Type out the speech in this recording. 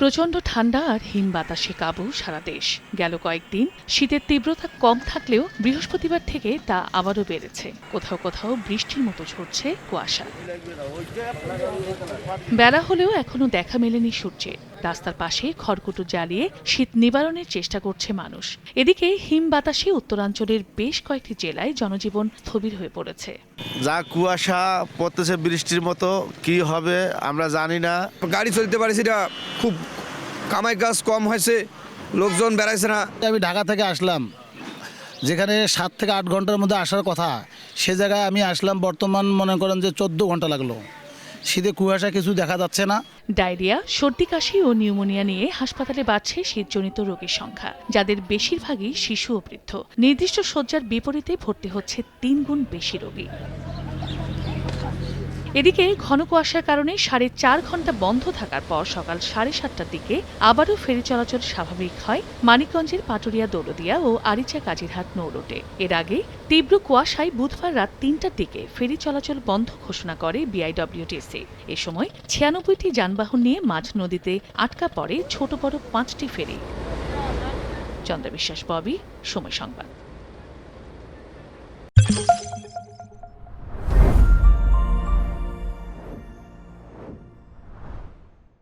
প্রচণ্ড ঠান্ডা আর হিম বাতাসে কাবু সারা দেশ। গেল কয়েকদিন শীতের তীব্রতা কম থাকলেও বৃহস্পতিবার থেকে তা আবারও বেড়েছে। কোথাও কোথাও বৃষ্টির মতো ঝরছে কুয়াশা। বেলা হলেও এখনো দেখা মেলেনি সূর্যে। রাস্তার পাশে খড়কুটো জ্বালিয়ে শীত নিবারণের চেষ্টা করছে মানুষ। এদিকে হিম বাতাসে উত্তরাঞ্চলের বেশ কয়েকটি জেলায় জনজীবন স্থবির হয়ে পড়েছে। যা কুয়াশা পড়তেছে বৃষ্টির মতো, কি হবে আমরা জানি না। গাড়ি চলতে পারছি না, খুব কামাই কাজ কম হয়েছে, লোকজন বেড়াইছে না। আমি ঢাকা থেকে আসলাম, যেখানে 7 থেকে 8 ঘন্টার মধ্যে আসার কথা, সে জায়গায় আমি আসলাম বর্তমান মনে করেন যে 14 ঘন্টা লাগলো। শীতে কুয়াশা কিছু দেখা যাচ্ছে না। ডায়রিয়া, সর্দি কাশি ও নিউমোনিয়া নিয়ে হাসপাতালে বাড়ছে শীতজনিত রোগীর সংখ্যা, যাদের বেশিরভাগই শিশু ও বৃদ্ধ। নির্দিষ্ট শয্যার বিপরীতে ভর্তি হচ্ছে 3 গুণ বেশি রোগী। এদিকে ঘন কুয়াশার কারণে 4.5 ঘন্টা বন্ধ থাকার পর সকাল 7:30টার দিকে আবারও ফেরি চলাচল স্বাভাবিক হয় মানিকগঞ্জের পাটুরিয়া দৌলদিয়া ও আরিচা কাজিরহাট নৌরুটে। এর আগে তীব্র কুয়াশায় বুধবার রাত 3টার দিকে ফেরি চলাচল বন্ধ ঘোষণা করে বিআইডব্লিউটিসি। এ সময় 96টি যানবাহন নিয়ে মাঝ নদীতে আটকা পড়ে ছোট বড় 5টি ফেরি। চন্দ্র বিশ্বাস, ববি, সময় সংবাদ।